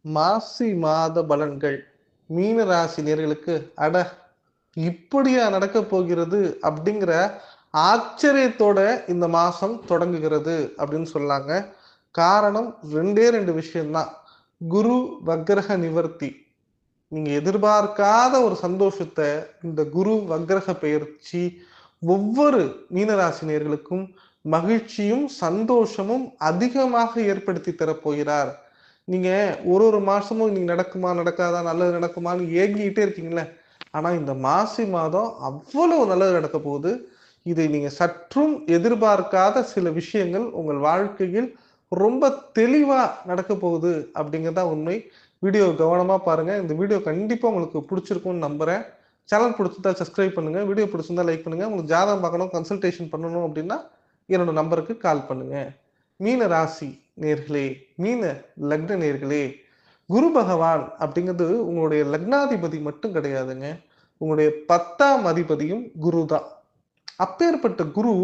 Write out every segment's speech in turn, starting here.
மாசி மாத பலன்கள் மீன ராசி நேயர்களுக்கு அட இப்படியா நடக்க போகிறது அப்படிங்கிற ஆச்சரியத்தோட இந்த மாசம் தொடங்குகிறது அப்படின்னு சொல்லாங்க. காரணம் ரெண்டே ரெண்டு விஷயம்தான். குரு வக்ரக நிவர்த்தி. நீங்க எதிர்பார்க்காத ஒரு சந்தோஷத்தை இந்த குரு வக்ரக பெயர்ச்சி ஒவ்வொரு மீனராசினியர்களுக்கும் மகிழ்ச்சியும் சந்தோஷமும் அதிகமாக ஏற்படுத்தி தரப்போகிறார். நீங்க ஒரு ஒரு மாசமும் நீங்க நடக்குமா நடக்காதா நல்லது நடக்குமான்னு ஏங்கிட்டே இருக்கீங்களே, ஆனா இந்த மாசி மாதம் அவ்வளவு நல்லது நடக்க போகுது. இதை நீங்க சற்றும் எதிர்பார்க்காத சில விஷயங்கள் உங்கள் வாழ்க்கையில் ரொம்ப தெளிவா நடக்க போகுது அப்படிங்கிறதா உண்மை. வீடியோ கவனமா பாருங்க. இந்த வீடியோ கண்டிப்பா உங்களுக்கு பிடிச்சிருக்கும்னு நம்புறேன். சேனல் பிடிச்சிருந்தா சப்ஸ்கிரைப் பண்ணுங்க. வீடியோ பிடிச்சிருந்தா லைக் பண்ணுங்க. உங்களுக்கு ஜாதகம் பார்க்கணும், கன்சல்டேஷன் பண்ணணும் அப்படின்னா என்னோட நம்பருக்கு கால் பண்ணுங்க. மீன ராசி நேர்களே, மீன லக்ன நேர்களே, குரு பகவான் அப்படிங்கிறது உங்களுடைய லக்னாதிபதி மட்டும் கிடையாதுங்க. உங்களுடைய 10ஆம் அதிபதியும் குரு தான். அப்பேற்பட்ட குரு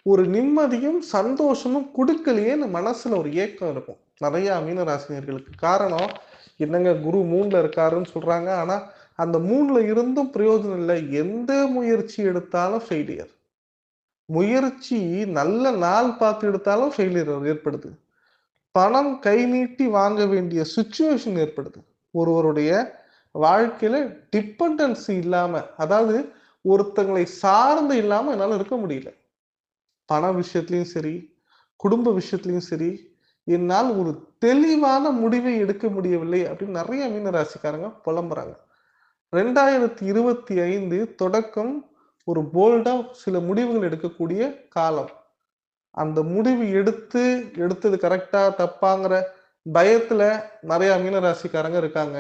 ஒரு நிம்மதியும் சந்தோஷமும் கொடுக்கலையேன்னு மனசுல ஒரு ஏக்கம் இருக்கும் நிறைய மீனராசினியர்களுக்கு. காரணம் என்னங்க, குரு 3ல இருக்காருன்னு சொல்றாங்க. ஆனா அந்த 3ல இருந்தும் பிரயோஜனம் இல்லை. எந்த முயற்சி எடுத்தாலும் ஃபெயிலியர். முயற்சி நல்ல நாள் பார்த்து எடுத்தாலும் ஃபெயிலியர் ஏற்படுது. பணம் கை நீட்டி வாங்க வேண்டிய சுச்சுவேஷன் ஏற்படுது. ஒருவருடைய வாழ்க்கையில டிபெண்டன்சி இல்லாம, அதாவது ஒருத்தங்களை சார்ந்து இல்லாம என்னால இருக்க முடியல. பண விஷயத்திலயும் சரி, குடும்ப விஷயத்திலயும் சரி, என்னால் ஒரு தெளிவான முடிவை எடுக்க முடியவில்லை அப்படின்னு நிறைய மீனராசிக்காரங்க புலம்புறாங்க. 2025 தொடக்கம் ஒரு போல்டா சில முடிவுகள் எடுக்கக்கூடிய காலம். அந்த முடிவு எடுத்தது கரெக்டா தப்பாங்கிற பயத்துல நிறைய மீனராசிக்காரங்க இருக்காங்க.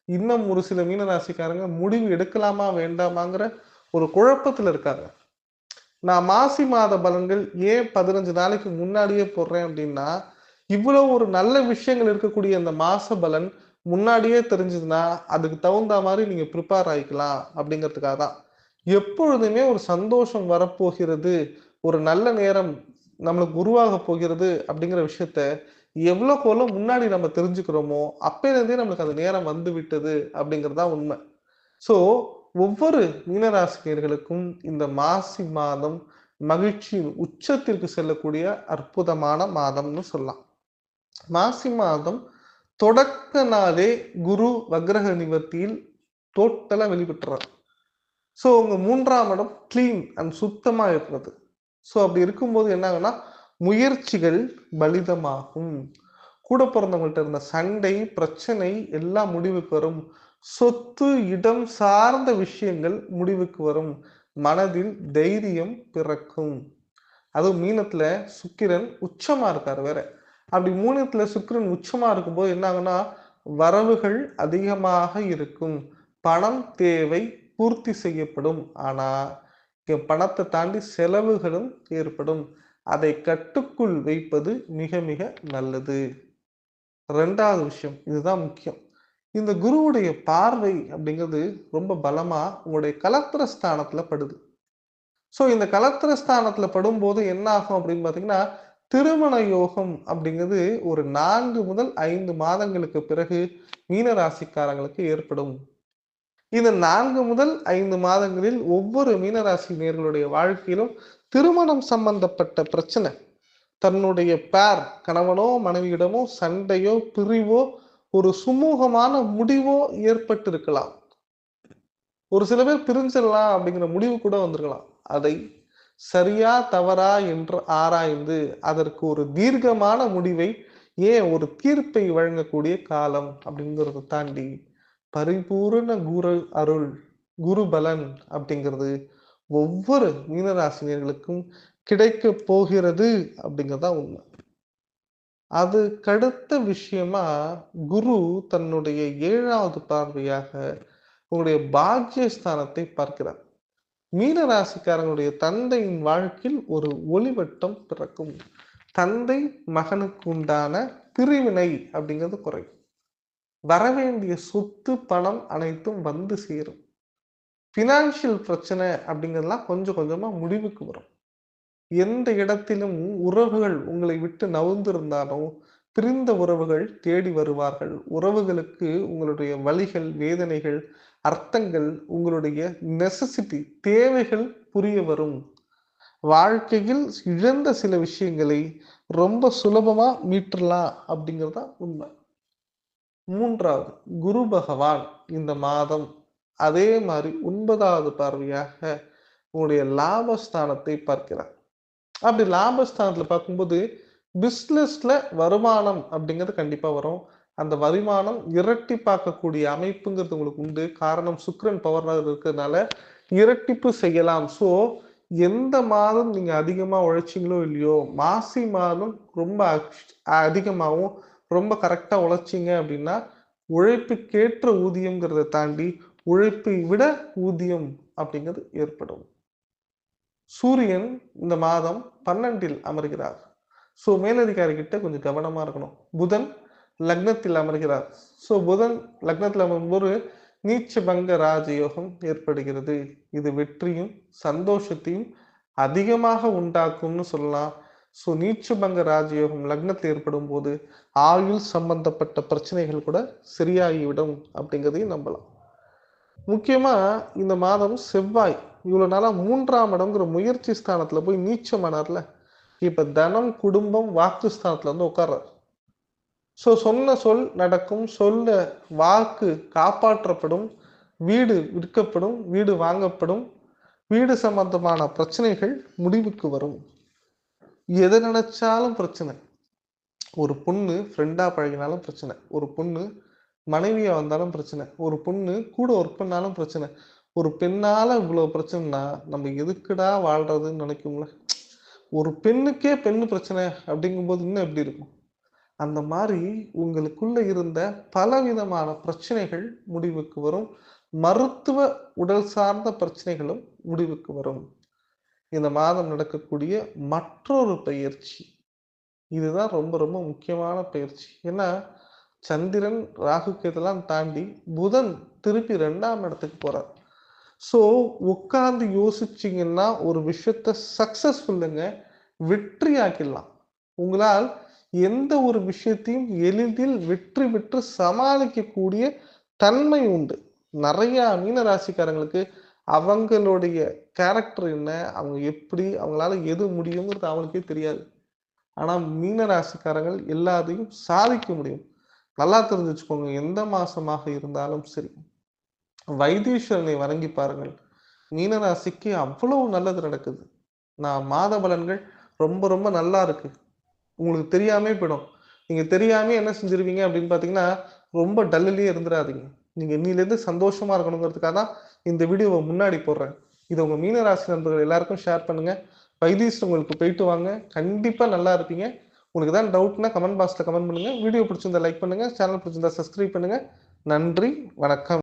இன்னும் ஒரு சில மீனராசிக்காரங்க முடிவு எடுக்கலாமா வேண்டாமாங்கிற ஒரு குழப்பத்துல இருக்காங்க. நான் மாசி மாத பலன்கள் ஏன் 15 நாளைக்கு முன்னாடியே போடுறேன் அப்படின்னா, இவ்வளவு ஒரு நல்ல விஷயங்கள் இருக்கக்கூடிய அந்த மாச பலன் முன்னாடியே தெரிஞ்சதுன்னா, அதுக்கு தகுந்த மாரி நீங்க ப்ரிப்பேர் ஆயிக்கலாம் அப்படிங்கிறதுக்காக தான். எப்பொழுதுமே ஒரு சந்தோஷம் வரப்போகிறது, ஒரு நல்ல நேரம் நம்மளுக்கு உருவாக போகிறது அப்படிங்கிற விஷயத்த எவ்வளோக்கு எவ்வளோ முன்னாடி நம்ம தெரிஞ்சுக்கிறோமோ, அப்பயிலிருந்தே நம்மளுக்கு அந்த நேரம் வந்து விட்டது அப்படிங்கிறது தான் உண்மை. ஸோ, ஒவ்வொரு மீனராசினியர்களுக்கும் இந்த மாசி மாதம் மகிழ்ச்சியின் உச்சத்திற்கு செல்லக்கூடிய அற்புதமான மாதம்னு சொல்லலாம். மாசி மாதம் தொடக்க நாளே குரு வக்ரக நிவர்த்தியில் டோட்டலா வெளிப்பட்டுறார். ஸோ, உங்க 3ஆம் இடம் கிளீன் அண்ட் சுத்தமா இருக்கிறது. ஸோ, அப்படி இருக்கும்போது என்ன ஆகும்னா, முயற்சிகள் பலிதமாகும். கூட பிறந்தவங்கள்ட்ட இருந்த சண்டை, பிரச்சனை எல்லாம் முடிவுக்கு வரும். சொத்து, இடம் சார்ந்த விஷயங்கள் முடிவுக்கு வரும். மனதில் தைரியம் பிறக்கும். அதுவும் மீனத்துல சுக்கிரன் உச்சமா இருக்காரு வேற. அப்படி மீனத்துல சுக்கிரன் உச்சமா இருக்கும்போது என்ன ஆகும்னா, வரவுகள் அதிகமாக இருக்கும். பணம் தேவை பூர்த்தி செய்யப்படும். ஆனா, இங்க பணத்த தாண்டி செலவுகளும் ஏற்படும். அதை கட்டுக்குள் வைப்பது மிக மிக நல்லது. 2வது விஷயம், இதுதான் முக்கியம். இந்த குருவுடைய பார்வை அப்படிங்கிறது ரொம்ப பலமா உங்களுடைய கலத்திர ஸ்தானத்துல படுது. ஸோ இந்த கலத்திர ஸ்தானத்துல படும்போது என்ன ஆகும் அப்படின்னு பார்த்தீங்கன்னா, திருமண யோகம் அப்படிங்கிறது ஒரு 4 முதல் 5 மாதங்களுக்கு பிறகு மீன ராசிக்காரங்களுக்கு ஏற்படும். இந்த 4 முதல் 5 மாதங்களில் ஒவ்வொரு மீனராசி நேயர்களுடைய வாழ்க்கையிலும் திருமணம் சம்பந்தப்பட்ட பிரச்சனை, தன்னுடைய கணவனோ மனைவியிடமோ சண்டையோ பிரிவோ ஒரு சுமூகமான முடிவோ ஏற்பட்டிருக்கலாம். ஒரு சில பேர் பிரிஞ்சிடலாம் அப்படிங்கிற முடிவு கூட வந்திருக்கலாம். அதை சரியா தவறா என்று ஆராய்ந்து அதற்கு ஒரு தீர்க்கமான முடிவை, ஏன் ஒரு தீர்ப்பை வழங்கக்கூடிய காலம் அப்படிங்கிறத தாண்டி பரிபூரண குரு அருள், குரு பலன் அப்படிங்கிறது ஒவ்வொரு மீனராசினியர்களுக்கும் கிடைக்க போகிறது அப்படிங்கிறதான் உண்மை. அதுக்கடுத்த விஷயமா குரு தன்னுடைய 7வது பார்வையாக உங்களுடைய பாக்கியஸ்தானத்தை பார்க்கிறார். மீன ராசிக்காரங்களுடைய தந்தையின் வாழ்க்கையில் ஒரு ஒளிவட்டம் பிறக்கும். தந்தை மகனுக்கு உண்டான பிரிவினை அப்படிங்கிறது குறையும். வரவேண்டிய சொத்து பணம் அனைத்தும் வந்து சேரும். பினான்சியல் பிரச்சனை அப்படிங்கிறதுலாம் கொஞ்சம் கொஞ்சமா முடிவுக்கு வரும். எந்த இடத்திலும் உறவுகள் உங்களை விட்டு நவுந்திருந்தாலும், பிரிந்த உறவுகள் தேடி வருவார்கள். உறவுகளுக்கு உங்களுடைய வலிகள், வேதனைகள், அர்த்தங்கள், உங்களுடைய நெசசிட்டி தேவைகள் புரிய வரும். வாழ்க்கையில் இழந்த சில விஷயங்களை ரொம்ப சுலபமா மீட்டுறலாம் அப்படிங்கிறது தான் உண்மை. 3வது குரு பகவான் இந்த மாதம் அதே மாரி 9வது பார்வையாக உங்களுடைய லாபஸ்தானத்தை பார்க்கிறார். அப்படி லாபஸ்தானத்துல பார்க்கும்போது, பிசினஸ்ல வருமானம் அப்படிங்கிறது கண்டிப்பா வரும். அந்த வருமானம் இரட்டிப்பாக்கக்கூடிய அமைப்புங்கிறது உங்களுக்கு உண்டு. காரணம் சுக்கிரன் பவர்ல இருக்கிறதுனால இரட்டிப்பு செய்யலாம். ஸோ, எந்த மாதம் நீங்க அதிகமா உழைச்சீங்களோ இல்லையோ, மாசி மாதம் ரொம்ப அதிகமாவும், ரொம்ப கரெக்ட்டா உழைச்சீங்க அப்படின்னா, உழைப்புக்கேற்ற ஊதியம்ங்கிறத தாண்டி, உழைப்பை விட ஊதியம் அப்படிங்கிறது ஏற்படும். சூரியன் இந்த மாதம் 12ல் அமர்கிறார். ஸோ மேலதிகாரி கிட்ட கொஞ்சம் கவனமா இருக்கணும். புதன் லக்னத்தில் அமர்கிறார். ஸோ புதன் லக்னத்தில் அமரும்போது நீச்சபங்க ராஜயோகம் ஏற்படுகிறது. இது வெற்றியும், சந்தோஷத்தையும் அதிகமாக உண்டாக்கும்னு சொல்லலாம். ஸோ நீச்சபங்க ராஜயோகம் லக்னத்தில் ஏற்படும்போது, ஆயுள் சம்பந்தப்பட்ட பிரச்சனைகள் கூட சரியாகிவிடும் அப்படிங்கிறதையும் நம்பலாம். முக்கியமா இந்த மாதம் செவ்வாய் இவ்வளவு நாளா 3ஆம் இடம்ங்கிற முயற்சி ஸ்தானத்துல போய் நீச்சமானார்ல. இப்ப தனம், குடும்பம், வாக்கு ஸ்தானத்துல வந்து உட்கார்றார். ஸோ சொன்ன சொல் நடக்கும். சொல்ல வாக்கு காப்பாற்றப்படும். வீடு விற்கப்படும். வீடு வாங்கப்படும். வீடு சம்பந்தமான பிரச்சனைகள் முடிவுக்கு வரும். எதை நினைச்சாலும் பிரச்சனை. ஒரு பொண்ணு ஃப்ரெண்டா பழகினாலும் பிரச்சனை. ஒரு பொண்ணு மனைவியா வந்தாலும் பிரச்சனை. ஒரு பொண்ணு கூட ஒர்க் பண்ணாலும் பிரச்சனை. ஒரு பெண்ணால இவ்வளவு பிரச்சனைனா, நம்ம எதுக்குடா வாழ்றதுன்னு நினைக்கும்ல. ஒரு பெண்ணுக்கே பெண்ணு பிரச்சனை அப்படிங்கும்போது இன்னும் எப்படி இருக்கும்? அந்த மாரி உங்களுக்குள்ள இருந்த பலவிதமான பிரச்சனைகள் முடிவுக்கு வரும். மருத்துவ உடல் சார்ந்த பிரச்சனைகளும் முடிவுக்கு வரும். இந்த மாதம் நடக்கக்கூடிய மற்றொரு பயிற்சி. இதுதான் ரொம்ப ரொம்ப முக்கியமான பயிற்சி. ஏன்னா, சந்திரன், ராகு கேதுலாம் தாண்டி புதன் திருப்பி 2ஆம் இடத்துக்கு போறார். ஸோ உட்கார்ந்து யோசிச்சீங்கன்னா ஒரு விஷயத்த சக்சஸ்ஃபுல்லுங்க வெற்றி ஆக்கிடலாம். உங்களால் எந்த ஒரு விஷயத்தையும் எளிதில் வெற்றி பெற்று சமாளிக்கக்கூடிய தன்மை உண்டு. நெறைய மீன ராசிக்காரங்களுக்கு அவங்களுடைய கேரக்டர் என்ன? அவங்க எப்படி? அவங்களால எது முடியுங்கிறது அவங்களுக்கே தெரியாது. ஆனா மீன ராசிக்காரங்கள் எல்லாத்தையும் சாதிக்க முடியும். நல்லா தெரிஞ்சு வச்சுக்கோங்க. எந்த மாசமாக இருந்தாலும் சரி, வைத்தீஸ்வரனை வணங்கி பாருங்கள். மீனராசிக்கு அவ்வளவு நல்லது நடக்குது. நான் மாத பலன்கள் ரொம்ப ரொம்ப நல்லா இருக்கு. உங்களுக்கு தெரியாமயே போயிடும். நீங்க தெரியாமயே என்ன செஞ்சிருவீங்க அப்படின்னு பார்த்தீங்கன்னா, ரொம்ப டல்லுலயே இருந்துராதீங்க. நீங்க இன்னிலிருந்து சந்தோஷமா இருக்கணுங்கிறதுக்காக தான் இந்த வீடியோவ முன்னாடி போடுறேன். இத உங்க மீன ராசி நண்பர்கள் எல்லாருக்கும் ஷேர் பண்ணுங்க. வைத்தீஸ்வரன் உங்களுக்கு போயிட்டு வாங்க. கண்டிப்பா நல்லா இருப்பீங்க. உங்களுக்கு ஏதாவது டவுட்னா கமெண்ட் பாக்ஸ்ல கமெண்ட் பண்ணுங்க. வீடியோ பிடிச்சிருந்தா லைக் பண்ணுங்க. சேனல் பிடிச்சிருந்தா சப்ஸ்கிரைப் பண்ணுங்க. நன்றி, வணக்கம்.